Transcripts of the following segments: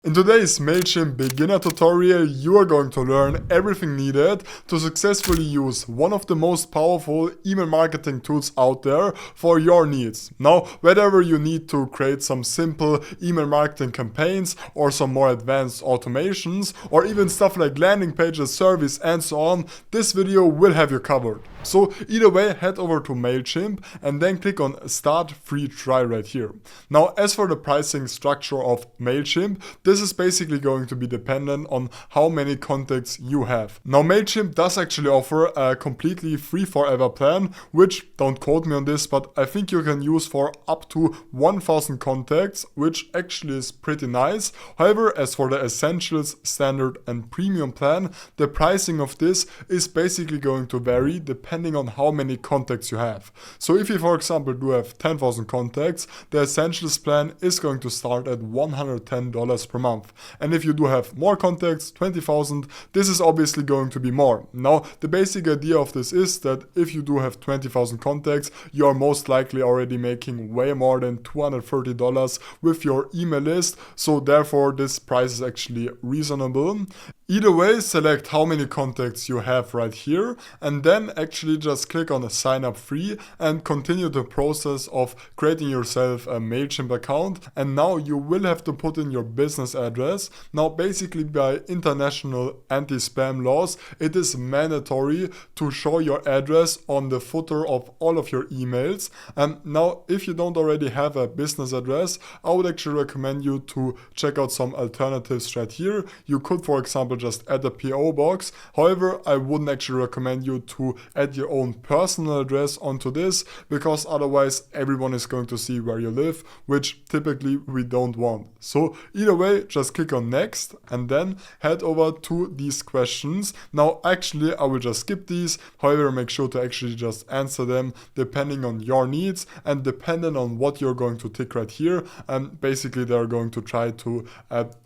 In today's MailChimp Beginner tutorial, you are going to learn everything needed to successfully use one of the most powerful email marketing tools out there for your needs. Now, whether you need to create some simple email marketing campaigns or some more advanced automations or even stuff like landing pages, service and so on, this video will have you covered. So either way, head over to MailChimp and then click on Start Free Trial right here. Now, as for the pricing structure of MailChimp, this is basically going to be dependent on how many contacts you have. Now, MailChimp does actually offer a completely free forever plan, which, don't quote me on this, but I think you can use for up to 1000 contacts, which actually is pretty nice. However, as for the Essentials, Standard and Premium plan, the pricing of this is basically going to vary depending on how many contacts you have. So if you, for example, do have 10,000 contacts, the Essentials plan is going to start at $110 per month. And if you do have more contacts, 20,000, this is obviously going to be more. Now, the basic idea of this is that if you do have 20,000 contacts, you are most likely already making way more than $230 with your email list. So therefore, this price is actually reasonable. Either way, select how many contacts you have right here and then actually just click on sign up free and continue the process of creating yourself a MailChimp account. And now you will have to put in your business address. Now, basically by international anti-spam laws, it is mandatory to show your address on the footer of all of your emails. And now, if you don't already have a business address, I would actually recommend you to check out some alternatives right here. You could, for example, just add a PO box. However, I wouldn't actually recommend you to add your own personal address onto this because otherwise everyone is going to see where you live, which typically we don't want. So either way, just click on next and then head over to these questions. Now, actually, I will just skip these. However, make sure to actually just answer them depending on your needs and depending on what you're going to tick right here. And basically, they're going to try to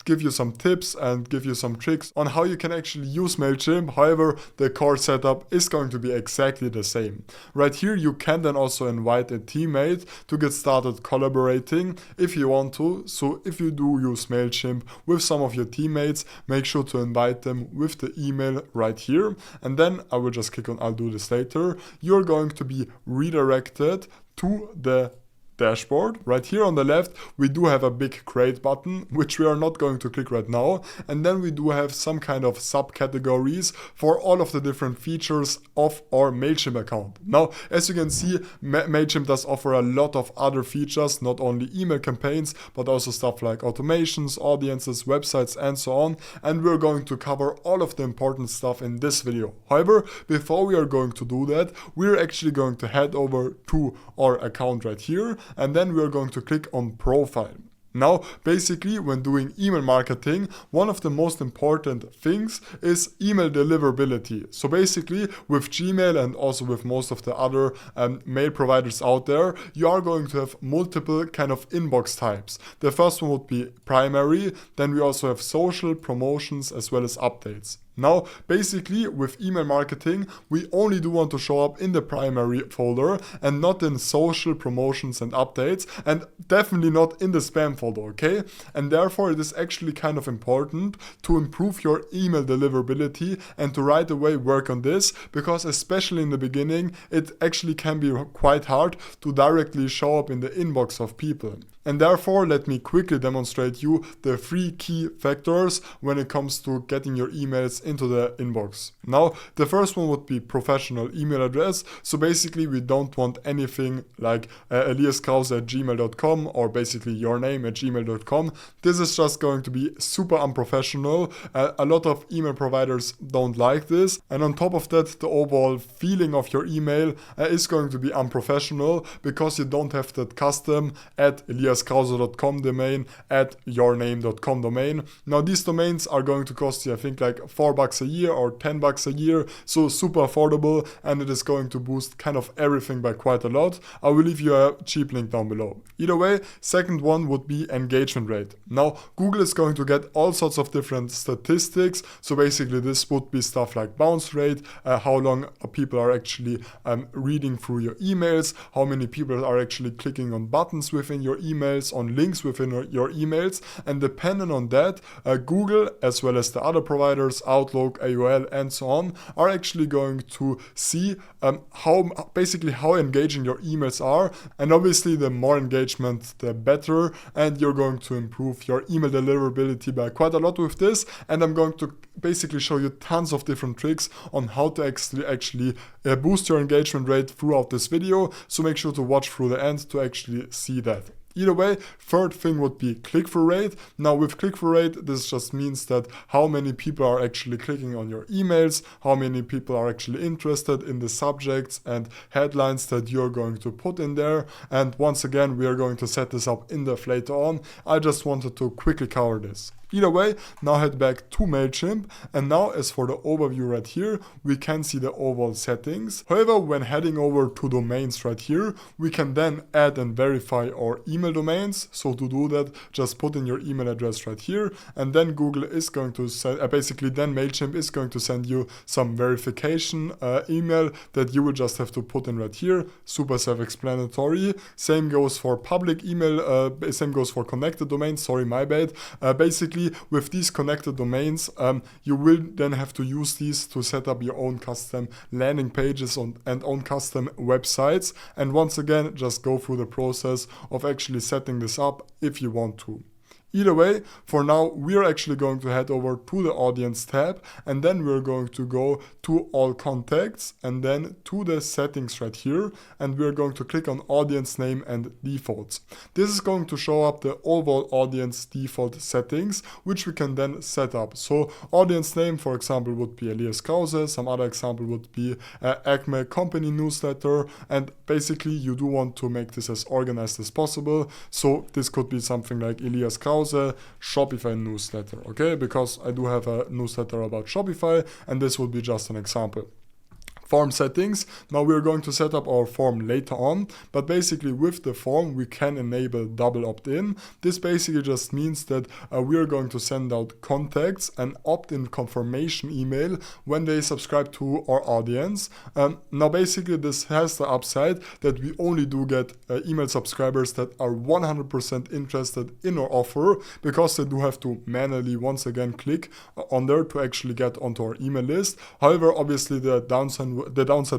give you some tips and give you some tricks on how you can actually use MailChimp. However, the core setup is going to be exactly the same. Right here, you can then also invite a teammate to get started collaborating if you want to. So if you do use MailChimp with some of your teammates, make sure to invite them with the email right here. And then I will just click on I'll do this later. You're going to be redirected to the dashboard. Right here on the left, we do have a big create button, which we are not going to click right now. And then we do have some kind of subcategories for all of the different features of our MailChimp account. Now, as you can see, MailChimp does offer a lot of other features, not only email campaigns, but also stuff like automations, audiences, websites, and so on. And we're going to cover all of the important stuff in this video. However, before we are going to do that, we're actually going to head over to our account right here. And then we're going to click on profile. Now, basically, when doing email marketing, one of the most important things is email deliverability. So basically, with Gmail and also with most of the other mail providers out there, you are going to have multiple kind of inbox types. The first one would be primary, then we also have social, promotions, as well as updates. Now, basically, with email marketing, we only do want to show up in the primary folder and not in social, promotions, and updates, and definitely not in the spam folder, okay? And therefore, it is actually kind of important to improve your email deliverability and to right away work on this, because especially in the beginning, it actually can be quite hard to directly show up in the inbox of people. And therefore, let me quickly demonstrate you the 3 key factors when it comes to getting your emails into the inbox. Now, the first one would be professional email address. So basically, we don't want anything like eliaskrause@gmail.com or basically your name at gmail.com. This is just going to be super unprofessional. A lot of email providers don't like this. And on top of that, the overall feeling of your email is going to be unprofessional because you don't have that custom @eliaskrause.com domain, @yourname.com domain. Now, these domains are going to cost you, I think, like $4 a year or $10 a year. So super affordable, and it is going to boost kind of everything by quite a lot. I will leave you a cheap link down below. Either way, second one would be engagement rate. Now, Google is going to get all sorts of different statistics. So basically, this would be stuff like bounce rate, how long people are actually reading through your emails, how many people are actually clicking on buttons within your email, emails, on links within your emails, and depending on that, Google as well as the other providers, Outlook, AOL, and so on, are actually going to see how engaging your emails are, and obviously the more engagement the better, and you're going to improve your email deliverability by quite a lot with this. And I'm going to basically show you tons of different tricks on how to actually boost your engagement rate throughout this video, so make sure to watch through the end to actually see that. Either way, third thing would be click-through rate. Now with click-through rate, this just means that how many people are actually clicking on your emails, how many people are actually interested in the subjects and headlines that you're going to put in there. And once again, we are going to set this up in depth later on. I just wanted to quickly cover this. Either way, now head back to MailChimp, and now as for the overview right here, we can see the overall settings. However, when heading over to domains right here, we can then add and verify our email domains. So to do that, just put in your email address right here, and then Google is going to send, then MailChimp is going to send you some verification email that you will just have to put in right here. Super self-explanatory. Same goes for public email, same goes for connected domains, sorry, my bad. Basically, with these connected domains, you will then have to use these to set up your own custom landing pages and own custom websites. And once again, just go through the process of actually setting this up if you want to. Either way, for now, we are actually going to head over to the audience tab, and then we're going to go to all contacts and then to the settings right here, and we're going to click on audience name and defaults. This is going to show up the overall audience default settings, which we can then set up. So audience name, for example, would be Elias Krause, some other example would be Acme company newsletter, and basically you do want to make this as organized as possible. So this could be something like Elias Krause Shopify newsletter, okay, because I do have a newsletter about Shopify, and this would be just an example. Form settings. Now we're going to set up our form later on, but basically with the form we can enable double opt-in. This basically just means that we are going to send out contacts an opt-in confirmation email when they subscribe to our audience. Now basically this has the upside that we only do get email subscribers that are 100% interested in our offer, because they do have to manually once again click on there to actually get onto our email list. However, obviously the downside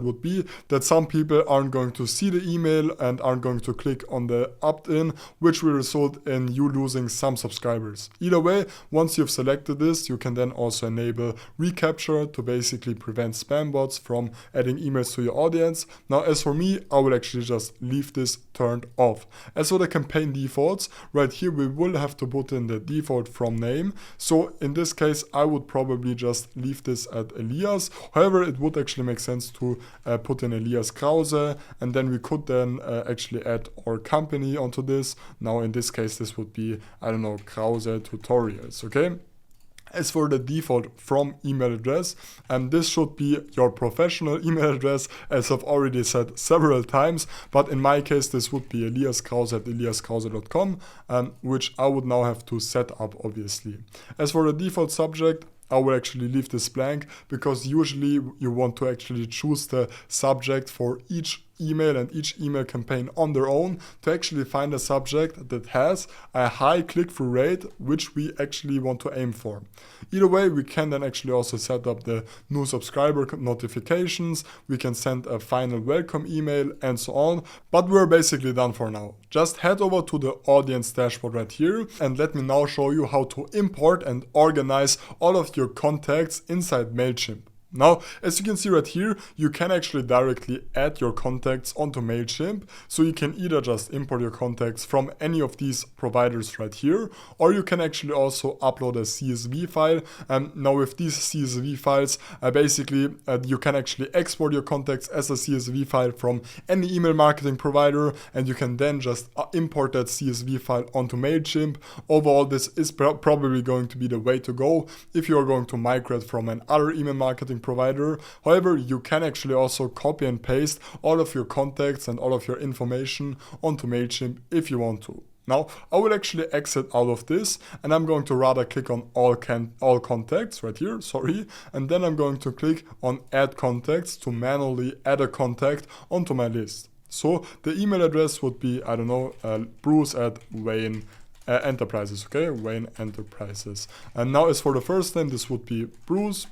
would be that some people aren't going to see the email and aren't going to click on the opt-in, which will result in you losing some subscribers. Either way, once you've selected this, you can then also enable recapture to basically prevent spam bots from adding emails to your audience. Now, as for me, I will actually just leave this turned off. As for the campaign defaults, right here we will have to put in the default from name. So in this case, I would probably just leave this at Elias. However, it would actually make sense to put in Elias Krause, and then we could then actually add our company onto this. Now in this case this would be, I don't know, Krause Tutorials, okay? As for the default from email address, this should be your professional email address, as I've already said several times, but in my case this would be eliaskrause@eliaskrause.com, which I would now have to set up obviously. As for the default subject, I will actually leave this blank, because usually you want to actually choose the subject for each email and each email campaign on their own to actually find a subject that has a high click-through rate, which we actually want to aim for. Either way, we can then actually also set up the new subscriber notifications, we can send a final welcome email and so on, but we're basically done for now. Just head over to the audience dashboard right here, and let me now show you how to import and organize all of your contacts inside MailChimp. Now, as you can see right here, you can actually directly add your contacts onto MailChimp. So you can either just import your contacts from any of these providers right here, or you can actually also upload a CSV file. Now with these CSV files, basically you can actually export your contacts as a CSV file from any email marketing provider, and you can then just import that CSV file onto MailChimp. Overall, this is probably going to be the way to go if you are going to migrate from another email marketing provider. However, you can actually also copy and paste all of your contacts and all of your information onto MailChimp if you want to. Now, I will actually exit out of this, and I'm going to rather click on all contacts right here, and then I'm going to click on add contacts to manually add a contact onto my list. So the email address would be, I don't know, Bruce at Wayne Enterprises, okay? Wayne Enterprises. And now as for the first name, this would be Bruce,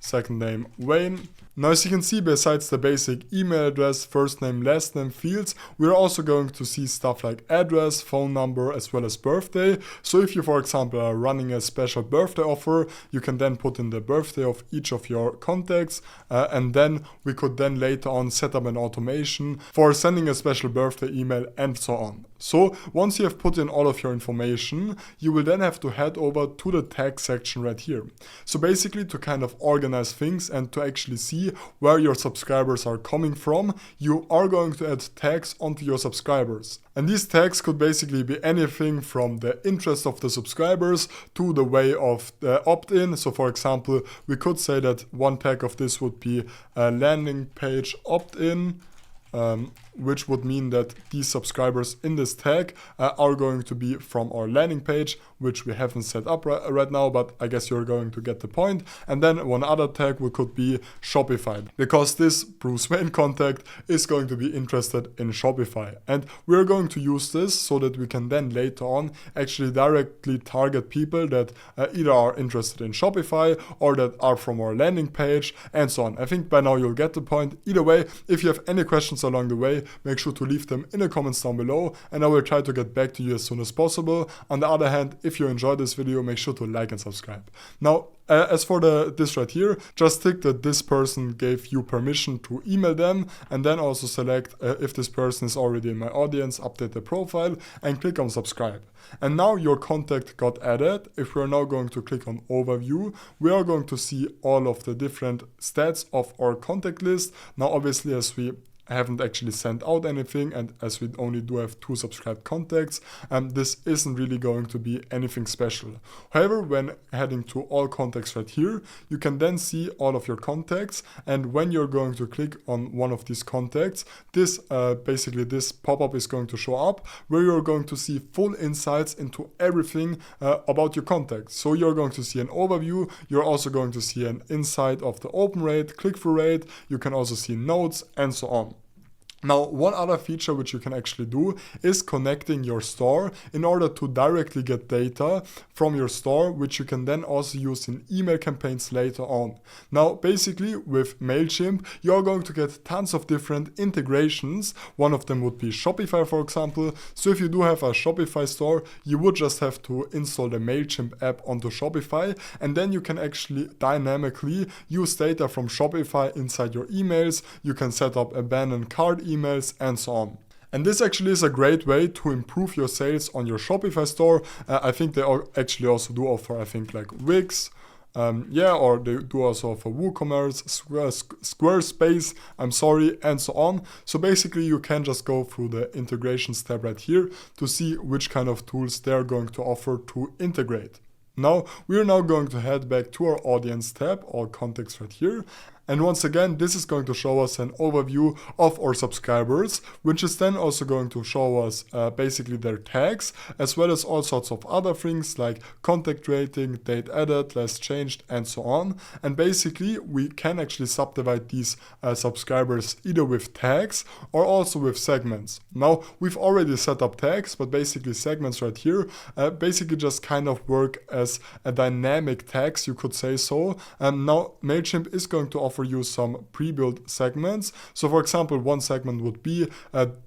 second name Wayne. Now as you can see, besides the basic email address, first name, last name fields, we're also going to see stuff like address, phone number, as well as birthday. So if you, for example, are running a special birthday offer, you can then put in the birthday of each of your contacts, and then we could then later on set up an automation for sending a special birthday email and so on. So once you have put in all of your information, you will then have to head over to the tag section right here. So basically to kind of organize things and to actually see where your subscribers are coming from, you are going to add tags onto your subscribers. And these tags could basically be anything from the interest of the subscribers to the way of the opt-in. So for example, we could say that one tag of this would be a landing page opt-in, which would mean that these subscribers in this tag are going to be from our landing page, which we haven't set up right now, but I guess you're going to get the point. And then one other tag could be Shopify, because this Bruce Wayne contact is going to be interested in Shopify. And we're going to use this so that we can then later on actually directly target people that either are interested in Shopify or that are from our landing page and so on. I think by now you'll get the point. Either way, if you have any questions along the way, make sure to leave them in the comments down below and I will try to get back to you as soon as possible. On the other hand, if you enjoyed this video, make sure to like and subscribe. Now, as for this right here, just tick that this person gave you permission to email them, and then also select if this person is already in my audience, update the profile and click on subscribe. And now your contact got added. If we're now going to click on overview, we are going to see all of the different stats of our contact list. Now obviously, as we haven't actually sent out anything and as we only do have 2 subscribed contacts, this isn't really going to be anything special. However, when heading to all contacts right here, you can then see all of your contacts, and when you're going to click on one of these contacts, this basically this pop-up is going to show up where you're going to see full insights into everything about your contacts. So you're going to see an overview, you're also going to see an insight of the open rate, click-through rate, you can also see notes and so on. Now, one other feature which you can actually do is connecting your store in order to directly get data from your store, which you can then also use in email campaigns later on. Now, basically with MailChimp, you're going to get tons of different integrations. One of them would be Shopify, for example. So if you do have a Shopify store, you would just have to install the MailChimp app onto Shopify, and then you can actually dynamically use data from Shopify inside your emails. You can set up abandoned cart emails and so on. And this actually is a great way to improve your sales on your Shopify store. I think they actually also do offer, I think, like Wix, or they do also offer WooCommerce, Squarespace, and so on. So basically you can just go through the integrations tab right here to see which kind of tools they're going to offer to integrate. Now, we are now going to head back to our audience tab, all contacts right here. And once again, this is going to show us an overview of our subscribers, which is then also going to show us basically their tags, as well as all sorts of other things like contact rating, date added, last changed, and so on. And basically, we can actually subdivide these subscribers either with tags or also with segments. Now, we've already set up tags, but basically segments right here basically just kind of work as a dynamic tags, you could say so. And now MailChimp is going to offer you some pre-built segments. So for example, one segment would be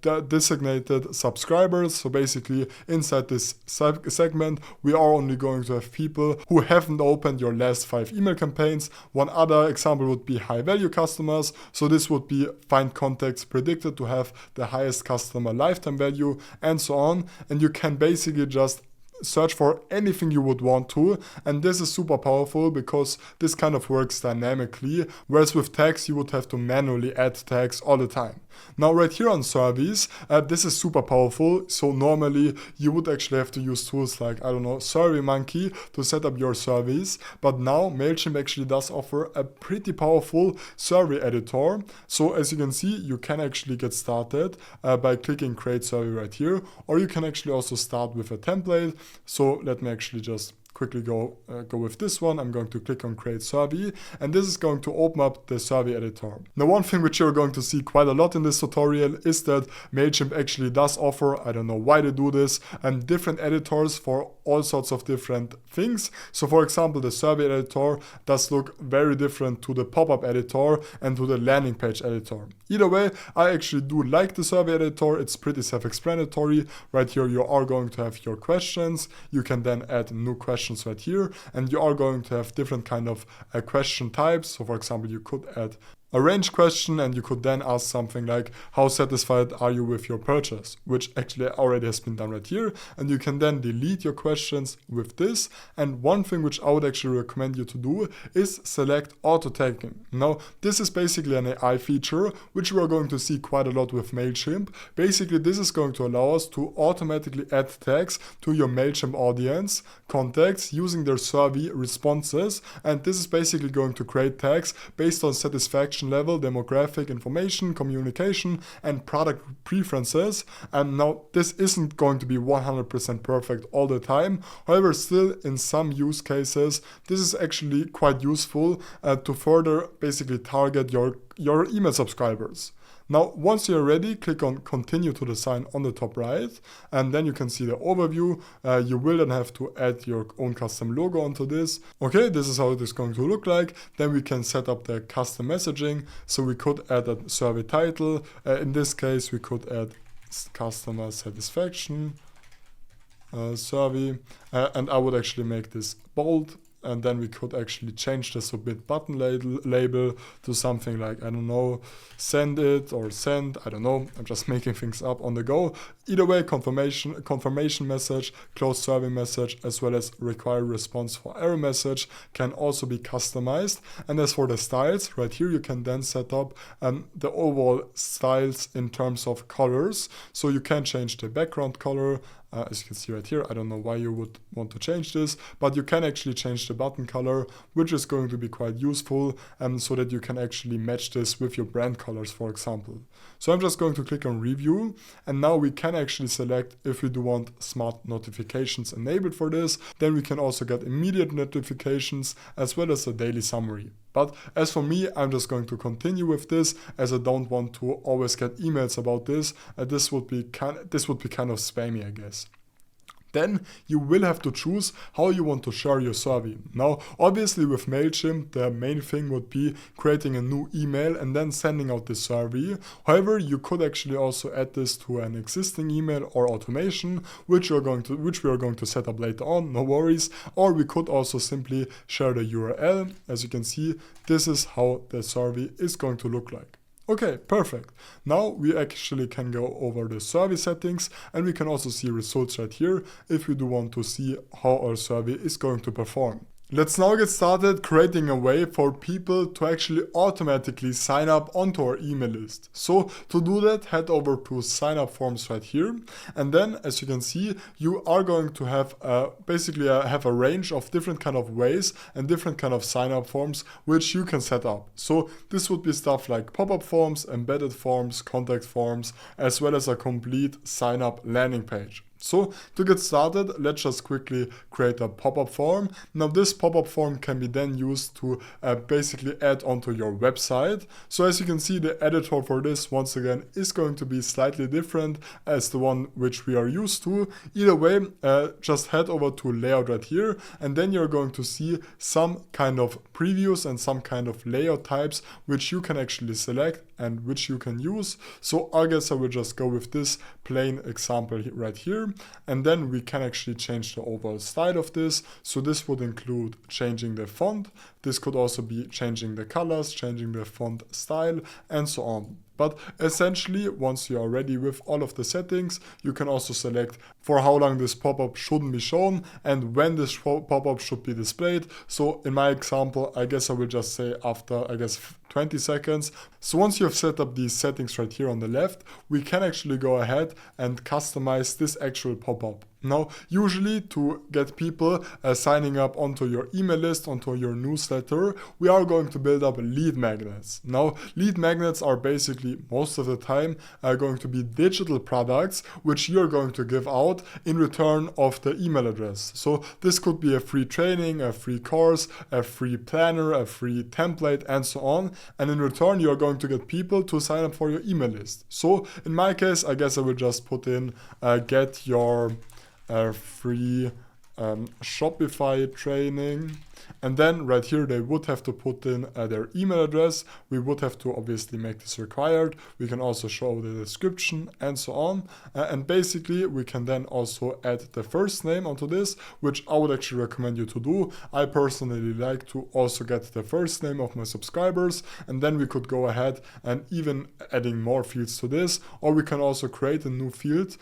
designated subscribers. So basically inside this segment, we are only going to have people who haven't opened your last 5 email campaigns. One other example would be high value customers. So this would be find contacts predicted to have the highest customer lifetime value and so on. And you can basically just search for anything you would want to, and this is super powerful because this kind of works dynamically, whereas with tags you would have to manually add tags all the time. Now right here on surveys, this is super powerful. So normally you would actually have to use tools like, I don't know, SurveyMonkey to set up your surveys, but now MailChimp actually does offer a pretty powerful survey editor. So as you can see, you can actually get started by clicking create survey right here, or you can actually also start with a template. So let me actually just quickly go with this one. I'm going to click on create survey, and this is going to open up the survey editor. Now, one thing which you're going to see quite a lot in this tutorial is that MailChimp actually does offer, I don't know why they do this, different editors for all sorts of different things. So for example, the survey editor does look very different to the pop-up editor and to the landing page editor. Either way, I actually do like the survey editor. It's pretty self-explanatory. Right here you are going to have your questions. You can then add new questions right here, and you are going to have different kind of question types. So for example, you could add a range question, and you could then ask something like, how satisfied are you with your purchase, which actually already has been done right here. And you can then delete your questions with this. And one thing which I would actually recommend you to do is select auto tagging. Now, this is basically an AI feature which we are going to see quite a lot with MailChimp. Basically, this is going to allow us to automatically add tags to your MailChimp audience contacts using their survey responses. And this is basically going to create tags based on satisfaction level, demographic information, communication, and product preferences. And now this isn't going to be 100% perfect all the time. However, still in some use cases, this is actually quite useful to further basically target your email subscribers. Now, once you're ready, click on continue to the sign on the top right, and then you can see the overview. You will then have to add your own custom logo onto this. Okay, this is how it is going to look like. Then we can set up the custom messaging. So we could add a survey title. In this case, we could add customer satisfaction survey, and I would actually make this bold. And then we could actually change the submit button label to something like, I don't know, send it or send, I don't know, I'm just making things up on the go. Either way, confirmation message, close survey message, as well as require response for error message can also be customized. And as for the styles, right here you can then set up the overall styles in terms of colors. So you can change the background color. As you can see right here, I don't know why you would want to change this, but you can actually change the button color, which is going to be quite useful, so that you can actually match this with your brand colors, for example. So I'm just going to click on review, and now we can actually select if we do want smart notifications enabled for this. Then we can also get immediate notifications as well as a daily summary. But as for me, I'm just going to continue with this, as I don't want to always get emails about this. This would be kind of spammy, I guess. Then you will have to choose how you want to share your survey. Now, obviously with MailChimp, the main thing would be creating a new email and then sending out the survey. However, you could actually also add this to an existing email or automation, which we are going to set up later on, no worries. Or we could also simply share the URL. As you can see, this is how the survey is going to look like. Okay, perfect. Now we actually can go over the survey settings, and we can also see results right here if we do want to see how our survey is going to perform. Let's now get started creating a way for people to actually automatically sign up onto our email list. So to do that, head over to sign up forms right here. And then, as you can see, you are going to have basically have a range of different kind of ways and different kind of sign up forms which you can set up. So this would be stuff like pop-up forms, embedded forms, contact forms, as well as a complete sign up landing page. So to get started, let's just quickly create a pop-up form. Now this pop-up form can be then used to basically add onto your website. So as you can see, the editor for this once again is going to be slightly different as the one which we are used to. Either way, just head over to layout right here, and then you're going to see some kind of previews and some kind of layout types which you can actually select and which you can use. So I guess I will just go with this plain example right here. And then we can actually change the overall style of this. So this would include changing the font. This could also be changing the colors, changing the font style, and so on. But essentially, once you are ready with all of the settings, you can also select for how long this pop-up shouldn't be shown and when this pop-up should be displayed. So in my example, I guess I will just say after, 20 seconds. So once you have set up these settings right here on the left, we can actually go ahead and customize this actual pop-up. Now, usually to get people signing up onto your email list, onto your newsletter, we are going to build up lead magnets. Now, lead magnets are basically most of the time going to be digital products which you're going to give out in return of the email address. So this could be a free training, a free course, a free planner, a free template, and so on. And in return, you're going to get people to sign up for your email list. So in my case, I guess I will just put in get your free Shopify training, and then right here they would have to put in their email address. We would have to obviously make this required. We can also show the description and so on, and basically we can then also add the first name onto this, which I would actually recommend you to do. I personally like to also get the first name of my subscribers, and then we could go ahead and even adding more fields to this, or we can also create a new field.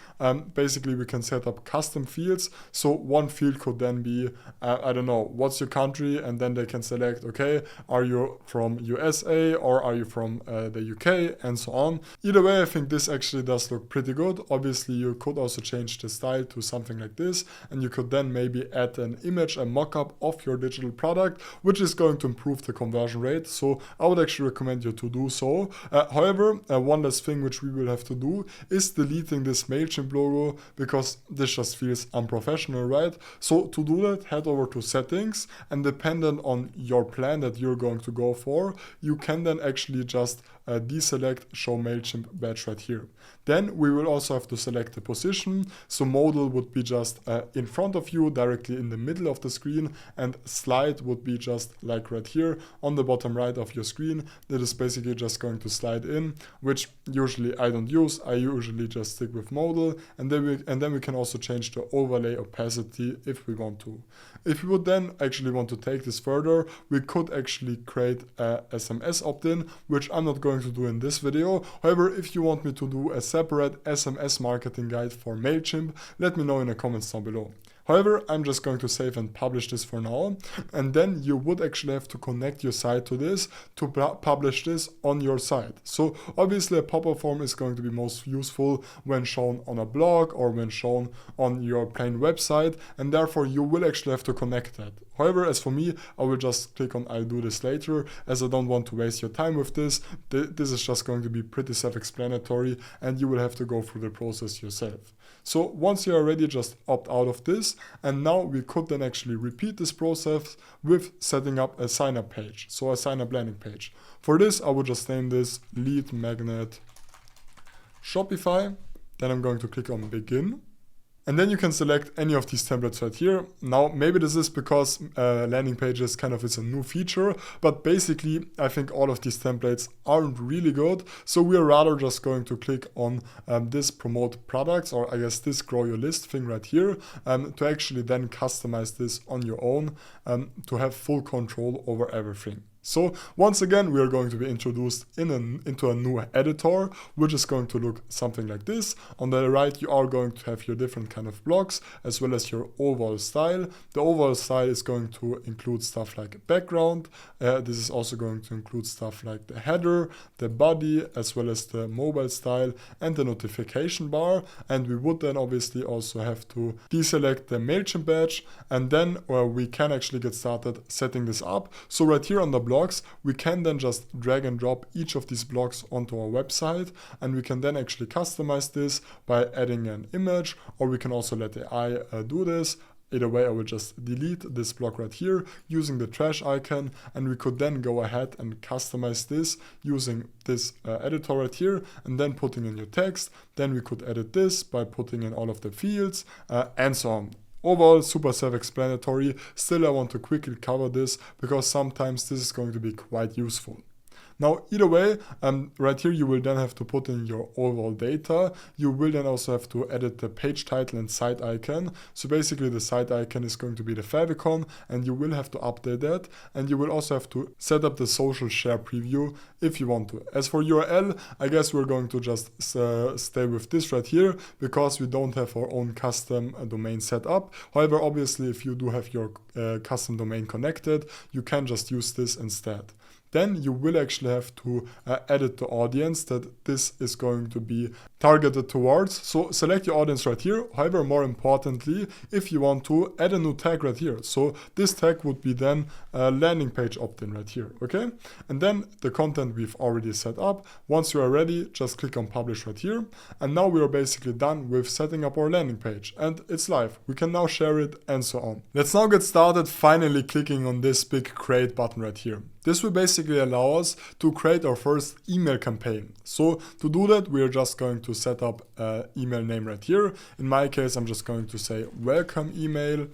Basically we can set up custom fields. So one field could then be I don't know, what's your country, and then they can select, okay, are you from USA or are you from the UK, and so on. Either way, I think this actually does look pretty good. Obviously you could also change the style to something like this, and you could then maybe add an image, a mock-up of your digital product, which is going to improve the conversion rate. So I would actually recommend you to do so. However, one last thing which we will have to do is deleting this MailChimp logo, because this just feels unprofessional, right? So to do that, head over to settings, and dependent on your plan that you're going to go for, you can then actually just deselect show MailChimp badge right here. Then we will also have to select the position. So modal would be just in front of you, directly in the middle of the screen, and slide would be just like right here on the bottom right of your screen. That is basically just going to slide in, which usually I don't use. I usually just stick with modal, and then we can also change the overlay opacity if we want to. If we would then actually want to take this further, we could actually create a SMS opt-in, which I'm not going to do in this video. However, if you want me to do a separate SMS marketing guide for MailChimp, let me know in the comments down below. However, I'm just going to save and publish this for now, and then you would actually have to connect your site to this to publish this on your site. So obviously a pop-up form is going to be most useful when shown on a blog or when shown on your plain website, and therefore you will actually have to connect that. However, as for me, I will just click on I'll do this later, as I don't want to waste your time with this. This is just going to be pretty self-explanatory, and you will have to go through the process yourself. So once you are ready, just opt out of this, and now we could then actually repeat this process with setting up a sign-up page, so a sign-up landing page. For this, I would just name this lead magnet Shopify. Then I'm going to click on begin. And then you can select any of these templates right here. Now, maybe this is because landing pages kind of is a new feature, but basically I think all of these templates aren't really good. So we are rather just going to click on this promote products, or I guess this grow your list thing right here, to actually then customize this on your own, to have full control over everything. So once again, we are going to be introduced into a new editor, which is going to look something like this. On the right, you are going to have your different kind of blocks, as well as your overall style. The overall style is going to include stuff like background. This is also going to include stuff like the header, the body, as well as the mobile style and the notification bar. And we would then obviously also have to deselect the MailChimp badge, and then we can actually get started setting this up. So right here on the blocks, we can then just drag and drop each of these blocks onto our website, and we can then actually customize this by adding an image, or we can also let AI do this. Either way, I will just delete this block right here using the trash icon, and we could then go ahead and customize this using this editor right here, and then putting in your text. Then we could edit this by putting in all of the fields and so on. Overall, super self-explanatory. Still, I want to quickly cover this because sometimes this is going to be quite useful. Now, either way, right here you will then have to put in your overall data. You will then also have to edit the page title and site icon. So basically the site icon is going to be the favicon, and you will have to update that. And you will also have to set up the social share preview if you want to. As for URL, I guess we're going to just stay with this right here because we don't have our own custom domain set up. However, obviously, if you do have your custom domain connected, you can just use this instead. then you will actually have to edit the audience that this is going to be targeted towards. So select your audience right here. However, more importantly, if you want to add a new tag right here. So this tag would be then a landing page opt-in right here, okay? And then the content we've already set up. Once you are ready, just click on publish right here. And now we are basically done with setting up our landing page and it's live. We can now share it and so on. Let's now get started finally clicking on this big create button right here. This will basically allow us to create our first email campaign. So to do that, we are just going to set up an email name right here. In my case, I'm just going to say welcome email.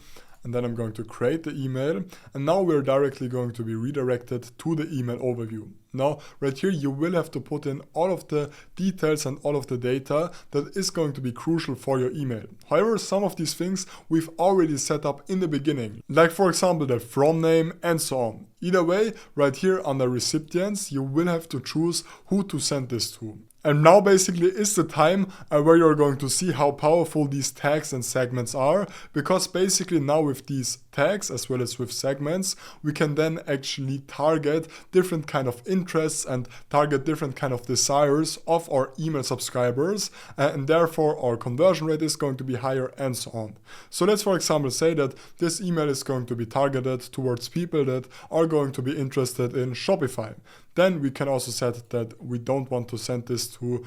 And then I'm going to create the email. And now we're directly going to be redirected to the email overview. Now, right here, you will have to put in all of the details and all of the data that is going to be crucial for your email. However, some of these things we've already set up in the beginning, like for example, the from name and so on. Either way, right here under recipients, you will have to choose who to send this to. And now basically is the time where you're going to see how powerful these tags and segments are, because basically now with these tags as well as with segments, we can then actually target different kind of interests and target different kind of desires of our email subscribers, and therefore our conversion rate is going to be higher and so on. So let's for example say that this email is going to be targeted towards people that are going to be interested in Shopify. Then we can also set that we don't want to send this to,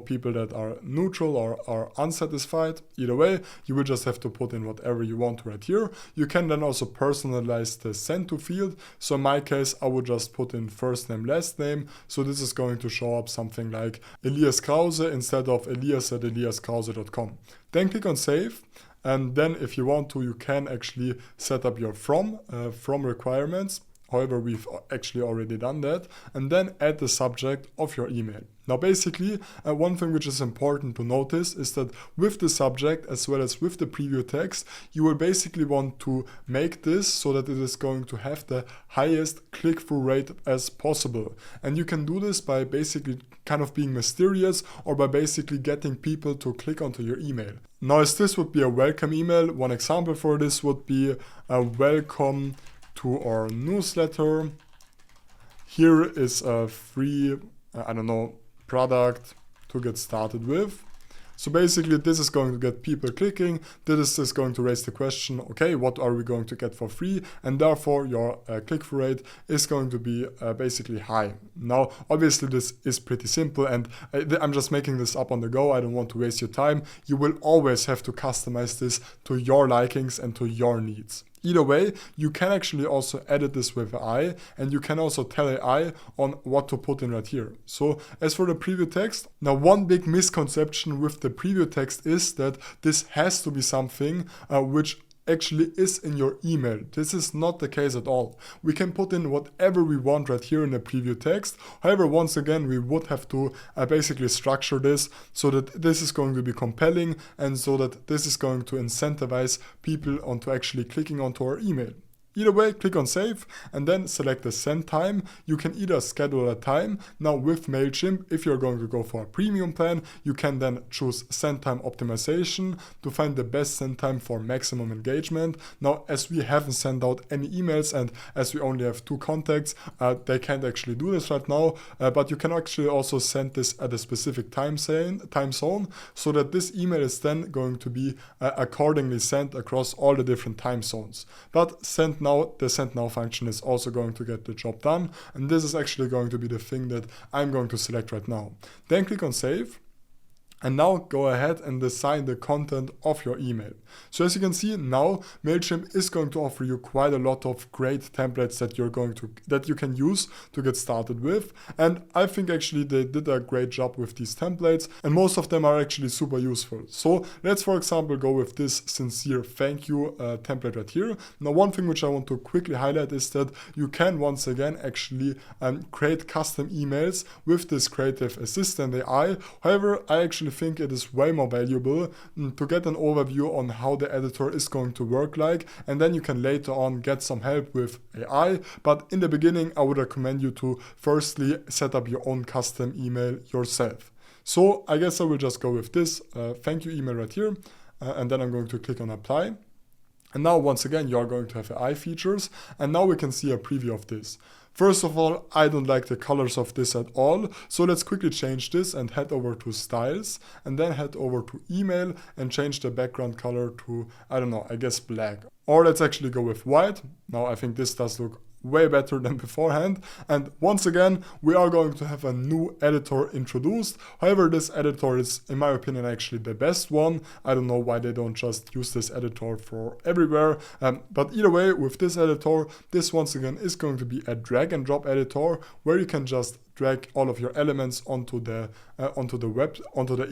people that are neutral or are unsatisfied. Either way, you will just have to put in whatever you want right here. You can then also personalize the send to field. So in my case, I would just put in first name, last name. So this is going to show up something like Elias Krause instead of elias@eliaskrause.com. Then click on save. And then if you want to, you can actually set up your from requirements. However, we've actually already done that. And then add the subject of your email. Now, basically, one thing which is important to notice is that with the subject as well as with the preview text, you will basically want to make this so that it is going to have the highest click-through rate as possible. And you can do this by basically kind of being mysterious or by basically getting people to click onto your email. Now, as this would be a welcome email, one example for this would be a welcome to our newsletter. Here is a free, product to get started with. So basically this is going to get people clicking. This is going to raise the question, okay, what are we going to get for free? And therefore your click-through rate is going to be basically high. Now, obviously this is pretty simple and I'm just making this up on the go. I don't want to waste your time. You will always have to customize this to your likings and to your needs. Either way, you can actually also edit this with AI and you can also tell AI on what to put in right here. So as for the preview text, now one big misconception with the preview text is that this has to be something which actually is in your email. This is not the case at all. We can put in whatever we want right here in the preview text. However, once again, we would have to basically structure this so that this is going to be compelling and so that this is going to incentivize people onto actually clicking onto our email. Either way, click on save and then select the send time. You can either schedule a time. Now with MailChimp, if you're going to go for a premium plan, you can then choose send time optimization to find the best send time for maximum engagement. Now, as we haven't sent out any emails and as we only have 2 contacts, they can't actually do this right now, but you can actually also send this at a specific time zone so that this email is then going to be accordingly sent across all the different time zones. But the send now function is also going to get the job done, and this is actually going to be the thing that I'm going to select right now. Then click on save. And now go ahead and design the content of your email. So as you can see now, MailChimp is going to offer you quite a lot of great templates that you can use to get started with. And I think actually they did a great job with these templates and most of them are actually super useful. So let's for example go with this sincere thank you template right here. Now one thing which I want to quickly highlight is that you can once again actually create custom emails with this creative assistant AI. However, I actually think it is way more valuable to get an overview on how the editor is going to work like, and then you can later on get some help with AI. But in the beginning, I would recommend you to firstly set up your own custom email yourself. So I guess I will just go with this thank you email right here, and then I'm going to click on apply. And now once again, you are going to have AI features, and now we can see a preview of this. First of all, I don't like the colors of this at all, so let's quickly change this and head over to styles, and then head over to email and change the background color to, I don't know, I guess black. Or let's actually go with white. Now I think this does look way better than beforehand. And once again, we are going to have a new editor introduced. However, this editor is, in my opinion, actually the best one. I don't know why they don't just use this editor for everywhere. But either way, with this editor, this once again is going to be a drag and drop editor where you can just drag all of your elements onto the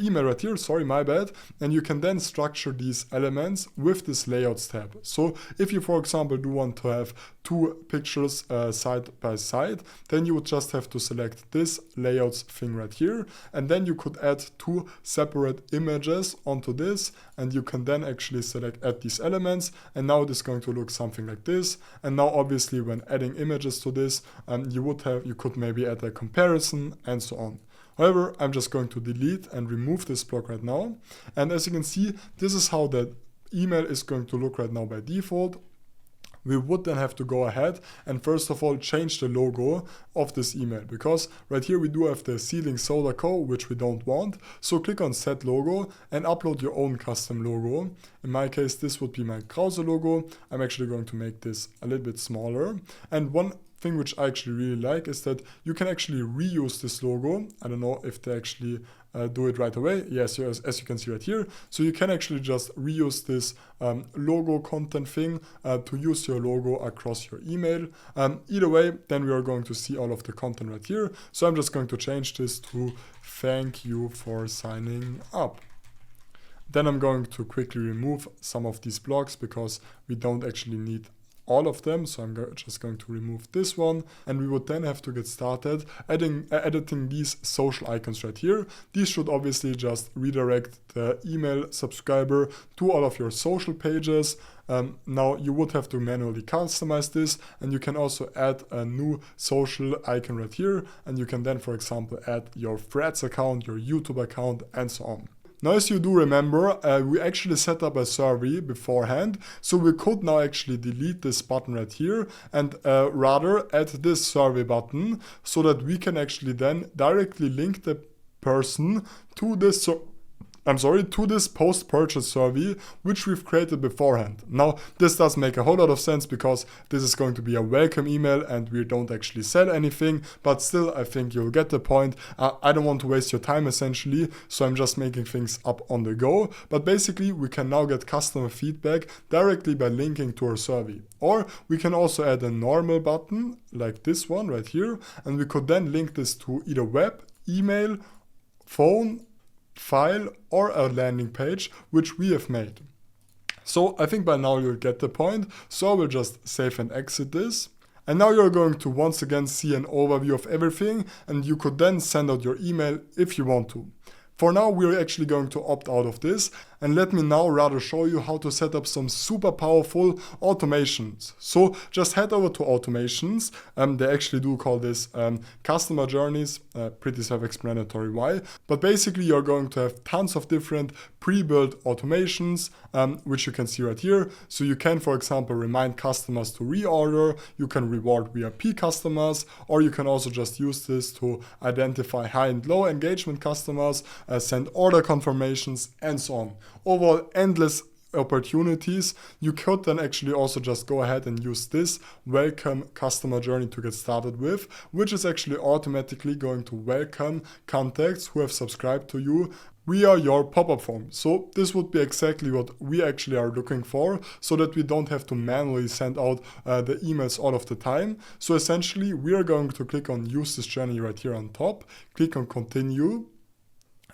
email right here, sorry, my bad, and you can then structure these elements with this layouts tab. So if you, for example, do want to have two pictures side by side, then you would just have to select this layouts thing right here, and then you could add two separate images onto this, and you can then actually add these elements, and now it is going to look something like this. And now obviously when adding images to this, you could maybe add a comparison and so on. However, I'm just going to delete and remove this block right now. And as you can see, this is how the email is going to look right now by default. We would then have to go ahead and first of all change the logo of this email, because right here we do have the Ceiling Soda Co, which we don't want. So click on set logo and upload your own custom logo. In my case, this would be my Krause logo. I'm actually going to make this a little bit smaller. And one thing which I actually really like is that you can actually reuse this logo. I don't know if they actually do it right away. Yes, as you can see right here. So you can actually just reuse this logo content thing to use your logo across your email. Either way, then we are going to see all of the content right here. So I'm just going to change this to "Thank you for signing up." Then I'm going to quickly remove some of these blocks because we don't actually need all of them, so I'm just going to remove this one, and we would then have to get started editing these social icons right here. These should obviously just redirect the email subscriber to all of your social pages. Now you would have to manually customize this, and you can also add a new social icon right here, and you can then, for example, add your Threads account, your YouTube account, and so on. Now, as you do remember, we actually set up a survey beforehand, so we could now actually delete this button right here and rather add this survey button so that we can actually then directly link the person to this to this post-purchase survey, which we've created beforehand. Now, this does make a whole lot of sense because this is going to be a welcome email and we don't actually sell anything, but still, I think you'll get the point. I don't want to waste your time essentially, so I'm just making things up on the go. But basically, we can now get customer feedback directly by linking to our survey. Or we can also add a normal button like this one right here, and we could then link this to either web, email, phone, file, or a landing page which we have made. So I think by now you'll get the point, so I will just save and exit this. And now you're going to once again see an overview of everything, and you could then send out your email if you want to. For now, we're actually going to opt out of this, and let me now rather show you how to set up some super powerful automations. So just head over to automations. They actually do call this customer journeys, pretty self-explanatory why. But basically, you're going to have tons of different pre-built automations, which you can see right here. So you can, for example, remind customers to reorder. You can reward VIP customers, or you can also just use this to identify high and low engagement customers, send order confirmations, and so on. Overall, endless opportunities. You could then actually also just go ahead and use this welcome customer journey to get started with, which is actually automatically going to welcome contacts who have subscribed to you via your pop-up form. So this would be exactly what we actually are looking for, so that we don't have to manually send out the emails all of the time. So essentially, we are going to click on use this journey right here on top, click on continue.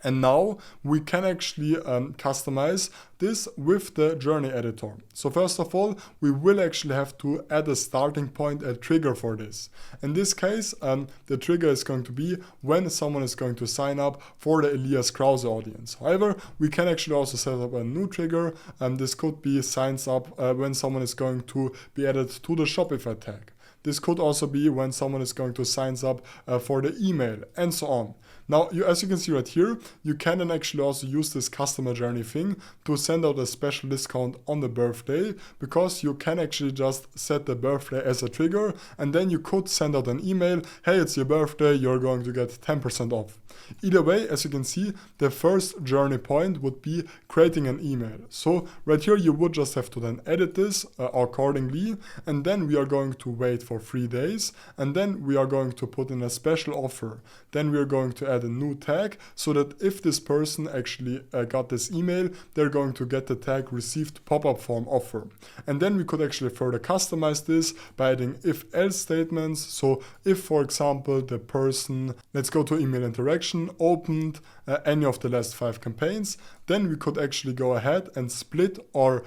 And now we can actually customize this with the journey editor. So first of all, we will actually have to add a starting point, a trigger for this. In this case, the trigger is going to be when someone is going to sign up for the Elias Krause audience. However, we can actually also set up a new trigger, and this could be signs up when someone is going to be added to the Shopify tag. This could also be when someone is going to sign up for the email and so on. Now, as you can see right here, you can then actually also use this customer journey thing to send out a special discount on the birthday, because you can actually just set the birthday as a trigger, and then you could send out an email, hey, it's your birthday, you're going to get 10% off. Either way, as you can see, the first journey point would be creating an email. So right here, you would just have to then edit this accordingly, and then we are going to wait for 3 days, and then we are going to put in a special offer. Then we are going to add a new tag, so that if this person actually got this email, they're going to get the tag received pop-up form offer. And then we could actually further customize this by adding if-else statements. So if, for example, the person, let's go to email interaction, opened any of the last 5 campaigns, then we could actually go ahead and split our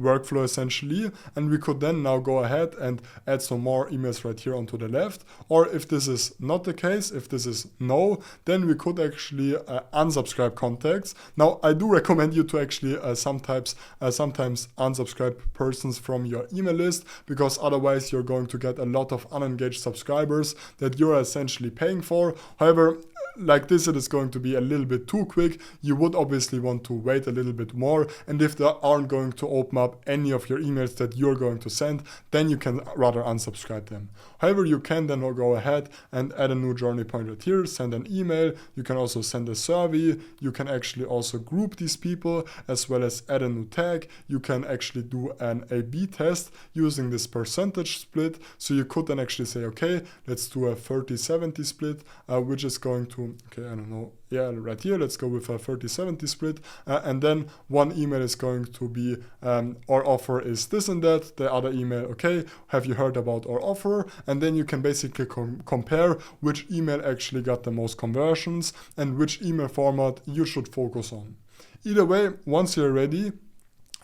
workflow essentially, and we could then now go ahead and add some more emails right here onto the left. Or if this is not the case, if this is no, then we could actually unsubscribe contacts. Now, I do recommend you to actually sometimes unsubscribe persons from your email list, because otherwise you're going to get a lot of unengaged subscribers that you're essentially paying for. However, like this, it is going to be a little bit too quick. You would obviously want to wait a little bit more, and if they aren't going to open up any of your emails that you're going to send, then you can rather unsubscribe them. However, you can then go ahead and add a new journey point right here, send an email. You can also send a survey. You can actually also group these people, as well as add a new tag. You can actually do an A/B test using this percentage split. So you could then actually say, okay, let's do a 30-70 split, which is going to, okay, I don't know, yeah, right here, let's go with a 30-70 split, and then one email is going to be our offer is this and that, the other email, okay, have you heard about our offer? And then you can basically compare which email actually got the most conversions and which email format you should focus on. Either way, once you're ready,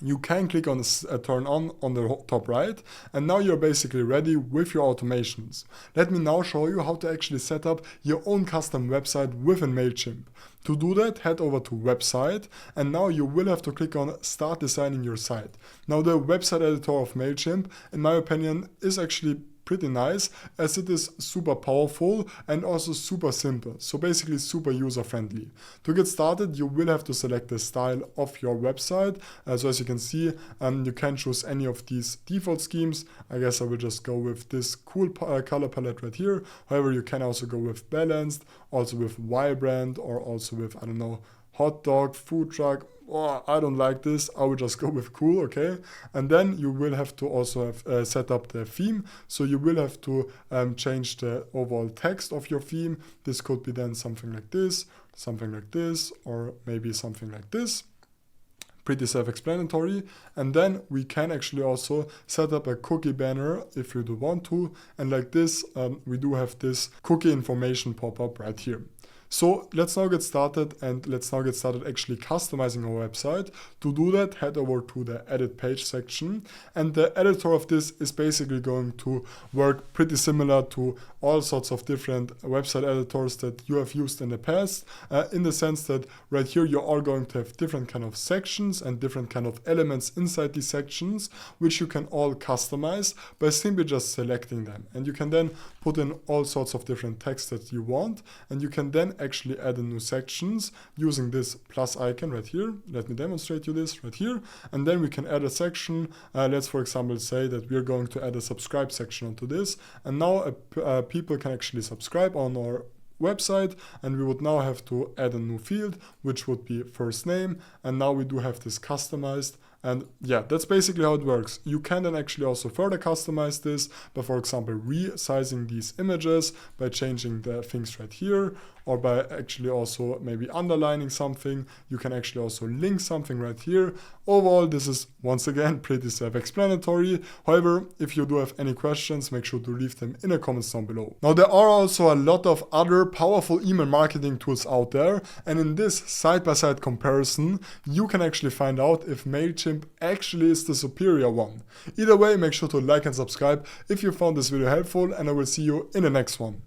you can click on turn on the top right, and now you're basically ready with your automations. Let me now show you how to actually set up your own custom website within MailChimp. To do that, head over to website, and now you will have to click on start designing your site. Now, the website editor of MailChimp, in my opinion, is actually pretty nice, as it is super powerful and also super simple. So basically super user friendly. To get started, you will have to select the style of your website. So as you can see, you can choose any of these default schemes. I guess I will just go with this cool color palette right here. However, you can also go with balanced, also with vibrant, or also with, I don't know, hot dog, food truck. Oh, I don't like this, I will just go with cool, okay? And then you will have to also have set up the theme. So you will have to change the overall text of your theme. This could be then something like this, or maybe something like this. Pretty self-explanatory. And then we can actually also set up a cookie banner if you do want to. And like this, we do have this cookie information pop-up right here. So let's now get started, and let's now get started actually customizing our website. To do that, head over to the edit page section, and the editor of this is basically going to work pretty similar to all sorts of different website editors that you have used in the past, in the sense that right here you are going to have different kind of sections and different kind of elements inside these sections, which you can all customize by simply just selecting them. And you can then put in all sorts of different text that you want, and you can then actually add in new sections using this plus icon right here. Let me demonstrate you this right here. And then we can add a section. Let's, for example, say that we're going to add a subscribe section onto this. And now people can actually subscribe on our website, and we would now have to add a new field, which would be first name. And now we do have this customized. And yeah, that's basically how it works. You can then actually also further customize this by, for example, resizing these images, by changing the things right here, or by actually also maybe underlining something. You can actually also link something right here. Overall, this is once again pretty self-explanatory. However, if you do have any questions, make sure to leave them in the comments down below. Now, there are also a lot of other powerful email marketing tools out there, and in this side-by-side comparison, you can actually find out if MailChimp actually is the superior one. Either way, make sure to like and subscribe if you found this video helpful, and I will see you in the next one.